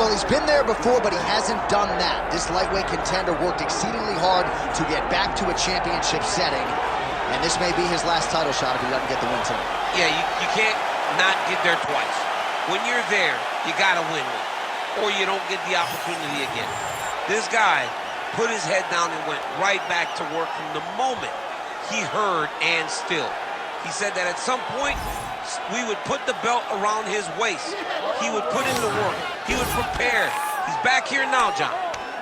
Well, he's been there before, but he hasn't done that. This lightweight contender worked exceedingly hard to get back to a championship setting, and this may be his last title shot if he doesn't get the win tonight. Yeah, you can't not get there twice. When you're there, you gotta win one, or you don't get the opportunity again. This guy put his head down and went right back to work from the moment he heard and still. He said that at some point, we would put the belt around his waist. He would put in the work. He would prepare. He's back here now, John,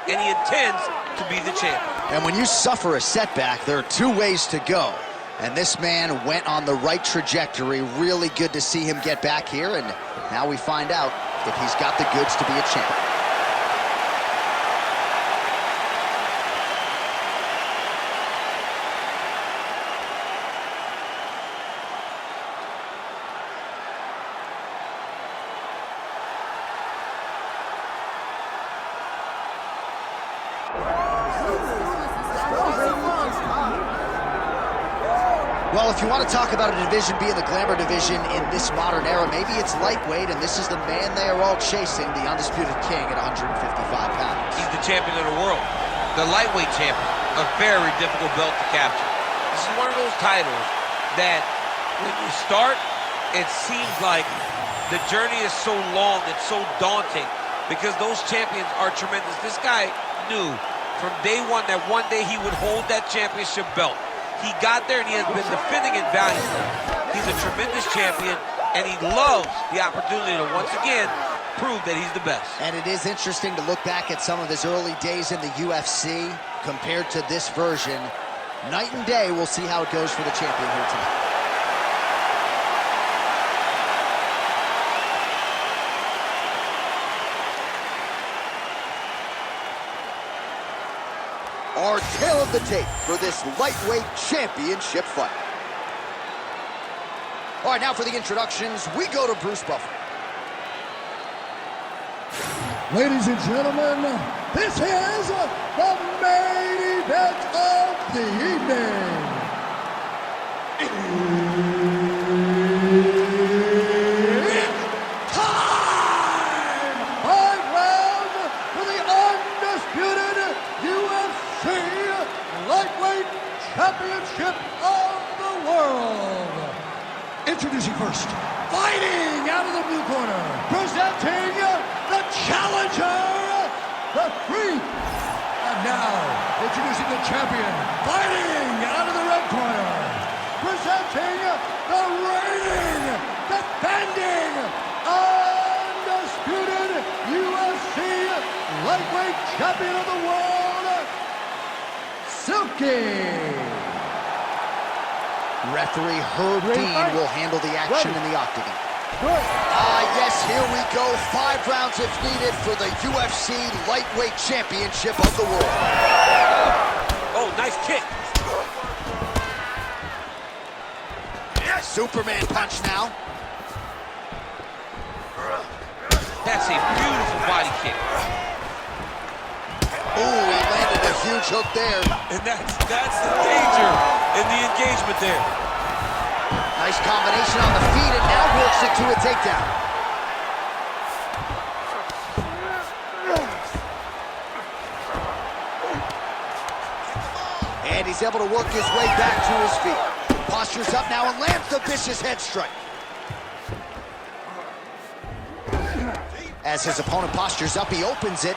and he intends to be the champion. And when you suffer a setback, there are two ways to go. And this man went on the right trajectory. Really good to see him get back here, and now we find out if he's got the goods to be a champion. Well, if you want to talk about a division being the glamour division in this modern era, maybe it's lightweight, and this is the man they are all chasing, the undisputed king at 155 pounds. He's the champion of the world, the lightweight champion, a very difficult belt to capture. This is one of those titles that when you start, it seems like the journey is so long, it's so daunting, because those champions are tremendous. This guy knew from day one that one day he would hold that championship belt. He got there, and he has been defending it valiantly. He's a tremendous champion, and he loves the opportunity to once again prove that he's the best. And it is interesting to look back at some of his early days in the UFC compared to this version. Night and day, we'll see how it goes for the champion here tonight. Our tale of the tape for this lightweight championship fight. All right, now for the introductions, we go to Bruce Buffer. Ladies and gentlemen, this is the main event of the evening. It's time! 5 rounds for the undisputed UFC Lightweight Championship of the World. Introducing first, fighting out of the blue corner, presenting the challenger, the Freak. And now, introducing the champion, fighting out of the red corner, presenting the reigning, defending, undisputed UFC Lightweight Champion of the World, Silky. Referee Herb Dean will handle the action in the octagon. Yes, here we go. 5 rounds if needed for the UFC Lightweight Championship of the World. Oh, nice kick. Superman punch now. That's a beautiful body kick. Ooh, he landed a huge hook there. And that's the danger in the engagement there. Nice combination on the feet, and now works it to a takedown. And he's able to work his way back to his feet. Postures up now and lands the vicious head strike. As his opponent postures up, he opens it.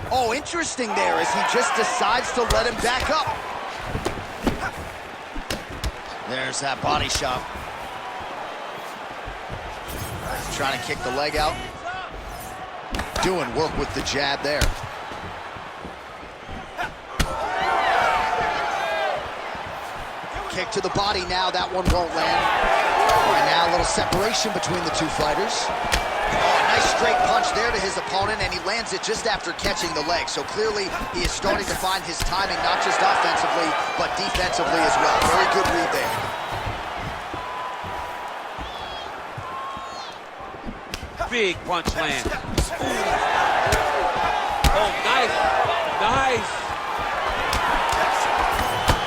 Oh, interesting there as he just decides to let him back up. There's that body shot. Trying to kick the leg out. Doing work with the jab there. Kick to the body now, that one won't land. And now a little separation between the two fighters. Oh, a nice straight punch there to his opponent, and he lands it just after catching the leg. So clearly, he is starting to find his timing, not just offensively, but defensively as well. Very good read there. Big punch land. Oh, nice. Nice.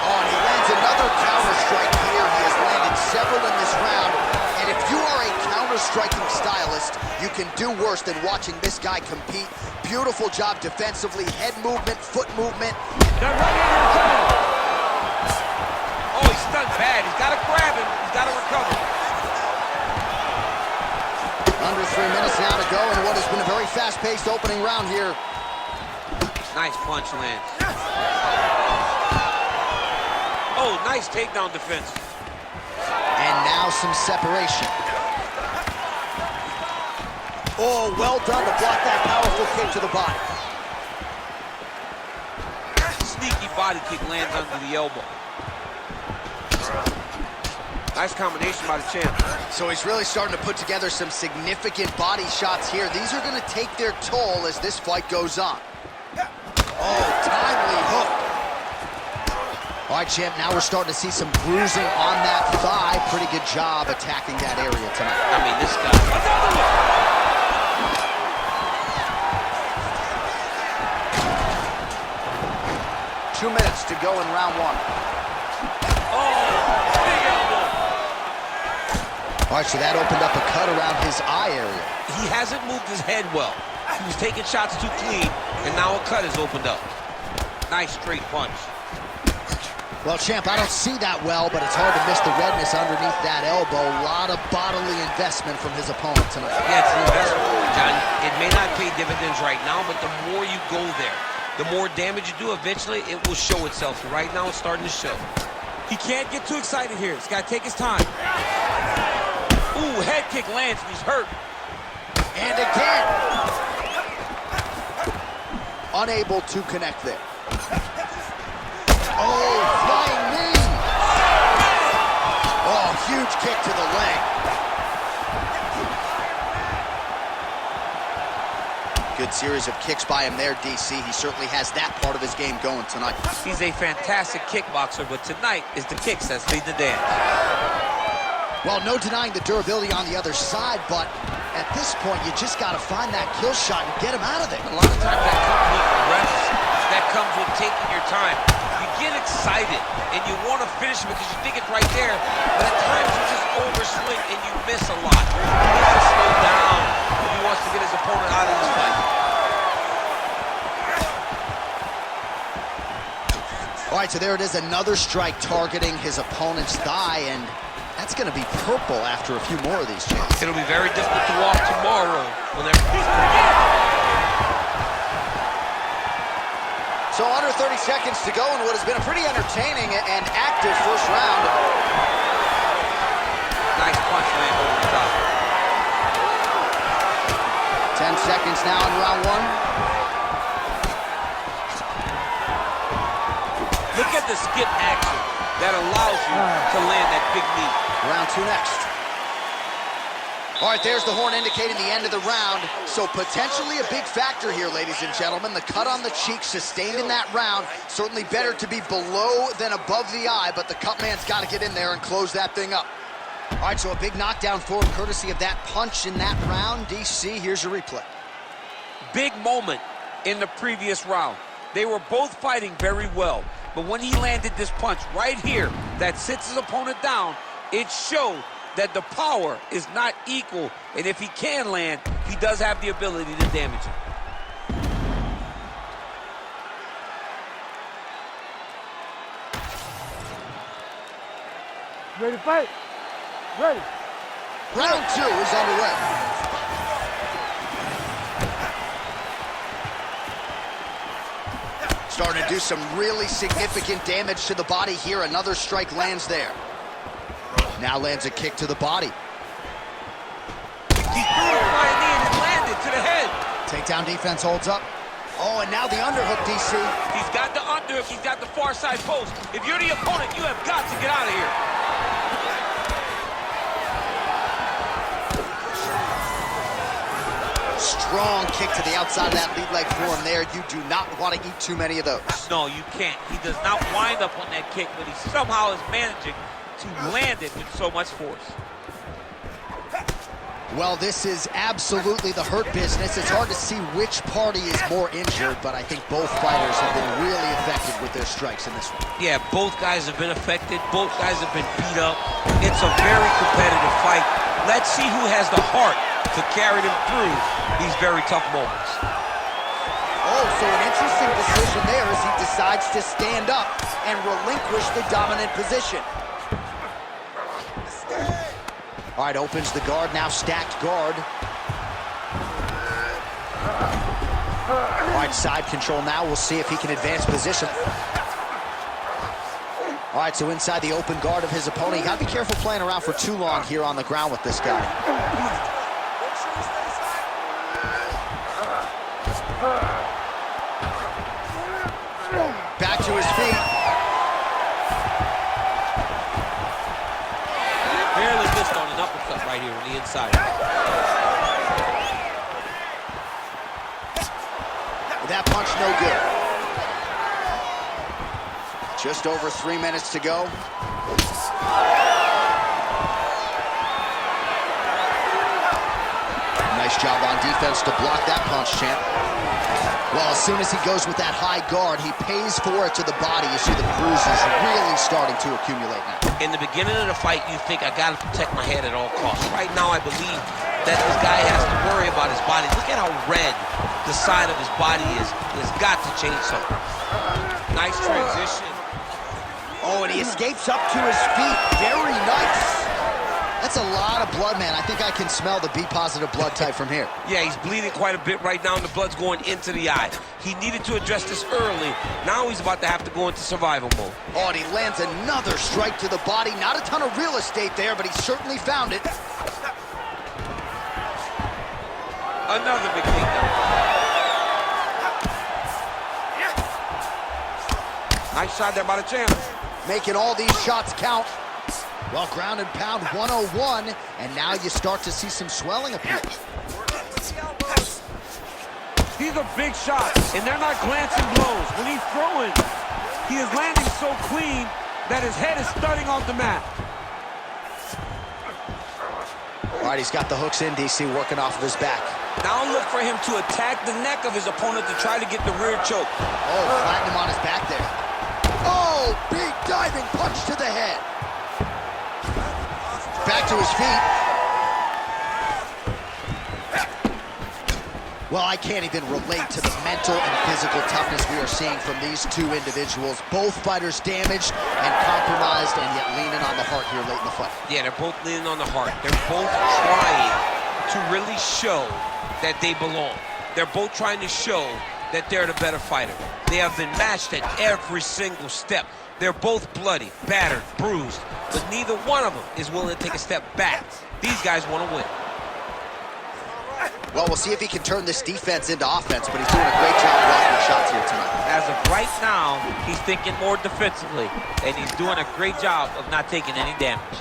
Oh, and he lands another counter strike here. He has landed several in this round. striking stylist, you can do worse than watching this guy compete. Beautiful job defensively, head movement, foot movement. They're running in your zone. Oh, he's stunned bad. He's got to grab him. He's got to recover. Under 3 minutes now to go in what has been a very fast-paced opening round here. Nice punch lands. Oh, nice takedown defense. And now some separation. Oh, well done to block that powerful kick to the body. Sneaky body kick lands under the elbow. Nice combination by the champ. So he's really starting to put together some significant body shots here. These are going to take their toll as this fight goes on. Oh, timely hook. All right, champ, now we're starting to see some bruising on that thigh. Pretty good job attacking that area tonight. I mean, this guy. Another one. 2 minutes to go in round one. Oh, big elbow. All right, so that opened up a cut around his eye area. He hasn't moved his head well. He was taking shots too clean, and now a cut has opened up. Nice straight punch. Well, champ, I don't see that well, but it's hard to miss the redness underneath that elbow. A lot of bodily investment from his opponent tonight. Yeah, it's an investment, John. It may not pay dividends right now, but the more you go there, the more damage you do, eventually it will show itself. So right now, it's starting to show. He can't get too excited here. He's got to take his time. Ooh, head kick lands, and he's hurt. And again. Unable to connect there. Oh, flying knee. Oh, huge kick to the leg. Good series of kicks by him there, DC. He certainly has that part of his game going tonight. He's a fantastic kickboxer, but tonight is the kicks that's lead the dance. Well, no denying the durability on the other side, but at this point, you just got to find that kill shot and get him out of there. A lot of times that comes with reps, that comes with taking your time. You get excited, and you want to finish it because you think it's right there, but at times you just overswing and you miss a lot. He needs to slow down if he wants to get his opponent out of this fight. All right, so there it is, another strike targeting his opponent's thigh, and that's going to be purple after a few more of these chances. It'll be very difficult to walk tomorrow whenever he's So under 30 seconds to go in what has been a pretty entertaining and active first round. nice punch land over the top. 10 seconds now in round one. Look at the skip action that allows you to land that big knee. Round two next. All right, there's the horn indicating the end of the round. So potentially a big factor here, ladies and gentlemen. The cut on the cheek sustained in that round. Certainly better to be below than above the eye, but the cut man's got to get in there and close that thing up. All right, so a big knockdown for him, courtesy of that punch in that round. DC, here's your replay. Big moment in the previous round. They were both fighting very well, but when he landed this punch right here that sits his opponent down, it showed that the power is not equal, and if he can land, he does have the ability to damage him. Ready to fight? Ready. Round two is underway. Starting to do some really significant damage to the body here. Another strike lands there. Now lands a kick to the body. He's flying in and landed to the head. Takedown defense holds up. Oh, and now the underhook, DC. He's got the underhook, he's got the far side post. If you're the opponent, you have got to get out of here. Strong kick to the outside of that lead leg for him there. You do not want to eat too many of those. No, you can't. He does not wind up on that kick, but he somehow is managing to land it with so much force. Well, this is absolutely the hurt business. It's hard to see which party is more injured, but I think both fighters have been really effective with their strikes in this one. Yeah, both guys have been affected. Both guys have been beat up. It's a very competitive fight. Let's see who has the heart to carry them through these very tough moments. Oh, so an interesting decision there as he decides to stand up and relinquish the dominant position. All right, opens the guard, now stacked guard. All right, side control now. We'll see if he can advance position. All right, so inside the open guard of his opponent. You gotta be careful playing around for too long here on the ground with this guy. Back to his feet. Barely missed on an uppercut right here on the inside. That punch no good. Just over 3 minutes to go. Nice job on defense to block that punch, champ. Well, as soon as he goes with that high guard, he pays for it to the body. You see the bruises really starting to accumulate now. In the beginning of the fight, you think, I gotta protect my head at all costs. Right now, I believe that this guy has to worry about his body. Look at how red the side of his body is. He's got to change something. Nice transition. Oh, and he escapes up to his feet. Very nice. That's a lot of blood, man. I think I can smell the B-positive blood type from here. Yeah, he's bleeding quite a bit right now, and the blood's going into the eye. He needed to address this early. Now he's about to have to go into survival mode. Oh, and he lands another strike to the body. Not a ton of real estate there, but he certainly found it. Another big takedown. Nice shot there by the champ. Making all these shots count. Well, ground and pound 101, and now you start to see some swelling appear. These are big shots, and they're not glancing blows. When he's throwing, he is landing so clean that his head is starting off the mat. All right, he's got the hooks in, DC, working off of his back. Now look for him to attack the neck of his opponent to try to get the rear choke. Oh, flattened him on his back there. Oh, big diving punch to the head. Back to his feet. Well, I can't even relate to the mental and physical toughness we are seeing from these two individuals. Both fighters damaged and compromised, and yet leaning on the heart here late in the fight. Yeah, they're both leaning on the heart. They're both trying to really show that they belong. They're both trying to show that they're the better fighter. They have been matched at every single step. They're both bloody, battered, bruised, but neither one of them is willing to take a step back. These guys want to win. Well, we'll see if he can turn this defense into offense, but he's doing a great job blocking shots here tonight. As of right now, he's thinking more defensively, and he's doing a great job of not taking any damage.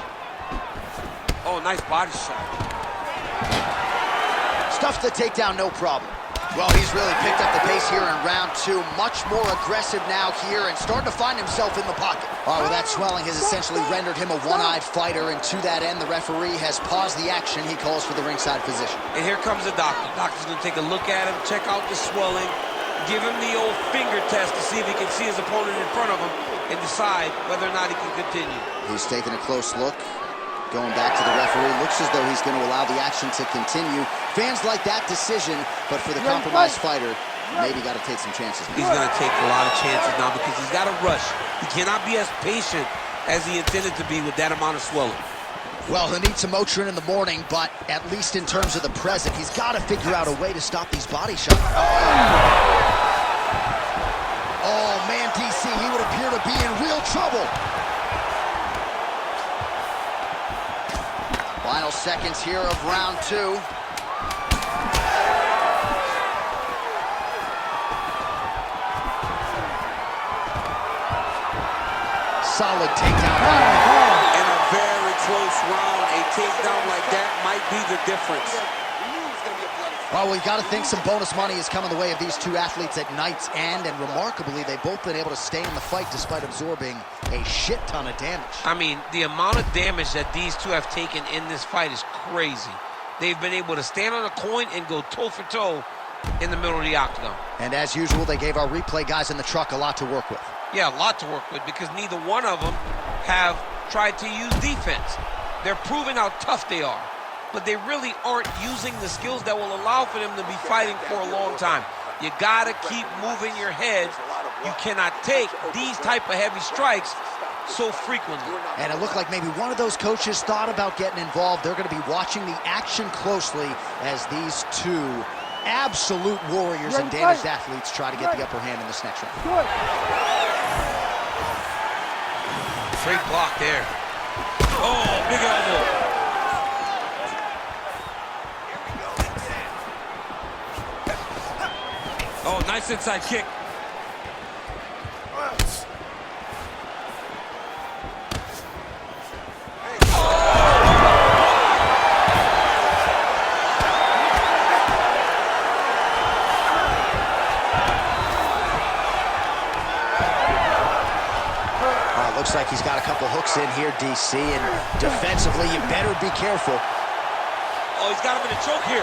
Oh, nice body shot. Stuffs the takedown, no problem. Well, he's really picked up the pace here in round two. Much more aggressive now here and starting to find himself in the pocket. All right, well, that swelling has essentially rendered him a one-eyed fighter, and to that end, the referee has paused the action. He calls for the ringside position. And here comes the doctor. The doctor's going to take a look at him, check out the swelling, give him the old finger test to see if he can see his opponent in front of him and decide whether or not he can continue. He's taking a close look. Going back to the referee, looks as though he's going to allow the action to continue. Fans like that decision, but for the compromised fighter, maybe got to take some chances. He's going to take a lot of chances now because he's got to rush. He cannot be as patient as he intended to be with that amount of swelling. Well, he'll need some Motrin in the morning, but at least in terms of the present, he's got to figure out a way to stop these body shots. Oh, man, DC, he would appear to be in real trouble. Final seconds here of round two. Solid takedown. In a very close round, a takedown like that might be the difference. Well, we've got to think some bonus money is coming the way of these two athletes at night's end, and remarkably, they've both been able to stay in the fight despite absorbing a shit ton of damage. I mean, the amount of damage that these two have taken in this fight is crazy. They've been able to stand on a coin and go toe-for-toe in the middle of the octagon. And as usual, they gave our replay guys in the truck a lot to work with. Yeah, a lot to work with because neither one of them have tried to use defense. They're proving how tough they are. but they really aren't using the skills that will allow for them to be fighting for a long time. You gotta keep moving your head. You cannot take these type of heavy strikes so frequently. And it looked like maybe one of those coaches thought about getting involved. They're going to be watching the action closely as these two absolute warriors and damaged athletes try to get the upper hand in this next round. Great block there. Oh, big elbow. Oh, nice inside kick. Looks like he's got a couple hooks in here, DC, and defensively, you better be careful. Oh, he's got him in a choke here.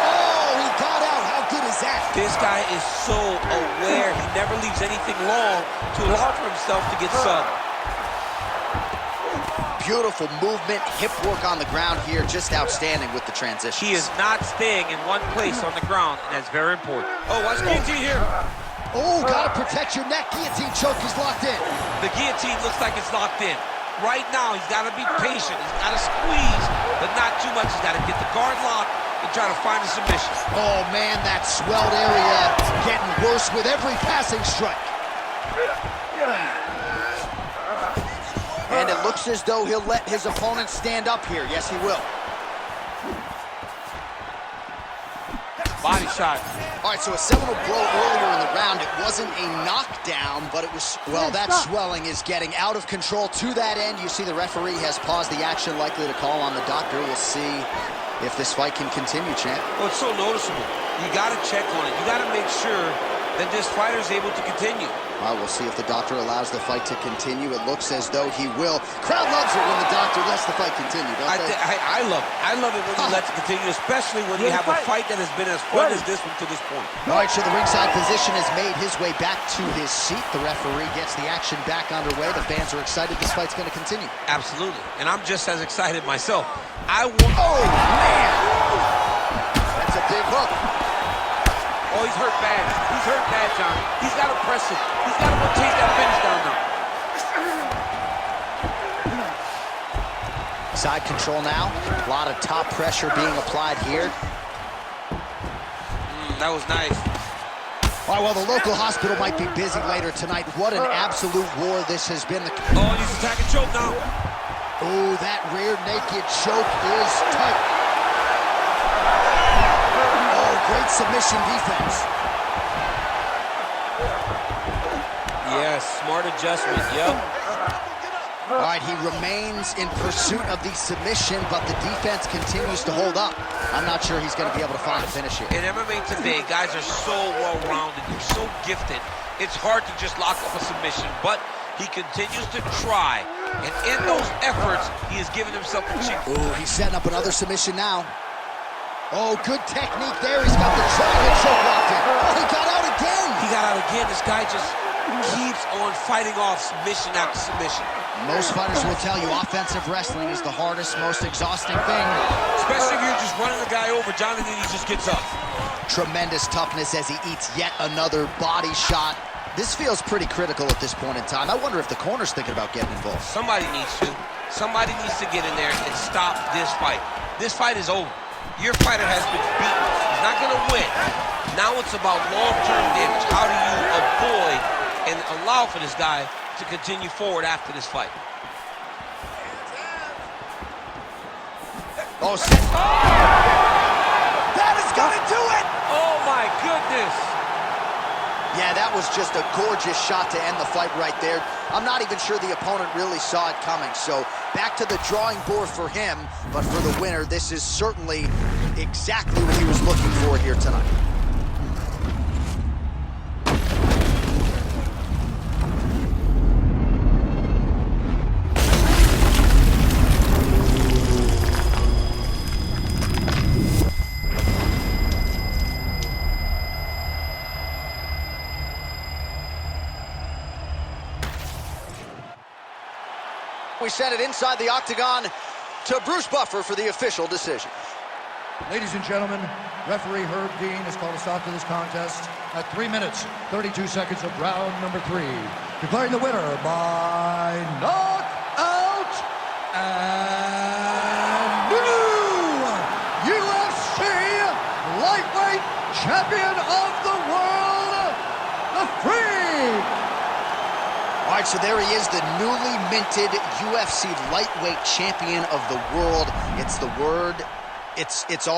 Oh, he got out. How good is that? This guy is so aware. He never leaves anything long to allow for himself to get subbed. Beautiful movement, hip work on the ground here, just outstanding with the transition. He is not staying in one place on the ground, and that's very important. Oh, watch guillotine here. Oh, gotta protect your neck. Guillotine choke is locked in. The guillotine looks like it's locked in. Right now, he's got to be patient. He's got to squeeze, but not too much. He's got to get the guard locked and try to find a submission. Oh, man, that swelled area getting worse with every passing strike. And it looks as though he'll let his opponent stand up here. Yes, he will. Body shot. All right, so a seminal blow earlier in the round. It wasn't a knockdown, but it was, well, that swelling is getting out of control to that end. You see the referee has paused the action, likely to call on the doctor. We'll see if this fight can continue, champ. Well, it's so noticeable. You got to check on it. You got to make sure that this fighter is able to continue. All right, we'll see if the doctor allows the fight to continue. It looks as though he will. Crowd loves it when the doctor lets the fight continue, don't they? I love it. I love it when he lets it continue, especially when you have a fight that has been as fun as this one to this point. All right, so the ringside physician has made his way back to his seat. The referee gets the action back underway. The fans are excited this fight's going to continue. Absolutely, and I'm just as excited myself. Oh, man! That's a big hook. Oh, he's hurt bad. He's hurt bad, John. He's got to press it. He's got to go chase that finish down now. Side control now. A lot of top pressure being applied here. That was nice. All right, well, the local hospital might be busy later tonight. What an absolute war this has been. Oh, he's attacking choke now. Oh, that rear naked choke is tight. Oh, great submission defense. Yes, smart adjustment, yep. All right, he remains in pursuit of the submission, but the defense continues to hold up. I'm not sure he's going to be able to find a finish here. In MMA today, guys are so well-rounded. You're so gifted. It's hard to just lock up a submission, but he continues to try. And in those efforts, he has given himself a chance. Oh, he's setting up another submission now. Oh, good technique there. He's got the triangle choke locked in. Oh, he got out again. He got out again. This guy just keeps on fighting off submission after submission. Most fighters will tell you offensive wrestling is the hardest, most exhausting thing. Especially if you're just running the guy over, Jonathan, he just gets up. Tremendous toughness as he eats yet another body shot. This feels pretty critical at this point in time. I wonder if the corner's thinking about getting involved. Somebody needs to. Somebody needs to get in there and stop this fight. This fight is over. Your fighter has been beaten. He's not going to win. Now it's about long-term damage. How do you avoid and allow for this guy to continue forward after this fight? Oh, that is going to do it! Oh, my goodness. Yeah, that was just a gorgeous shot to end the fight right there. I'm not even sure the opponent really saw it coming. So back to the drawing board for him. But for the winner, this is certainly exactly what he was looking for here tonight. We send it inside the octagon to Bruce Buffer for the official decision. Ladies and gentlemen, referee Herb Dean has called a stop to this contest at 3 minutes, 32 seconds of round number 3. Declaring the winner by knockout and new UFC lightweight champion of the world, the Freak. All right, so there he is, the newly minted UFC lightweight champion of the world. It's the word, it's all.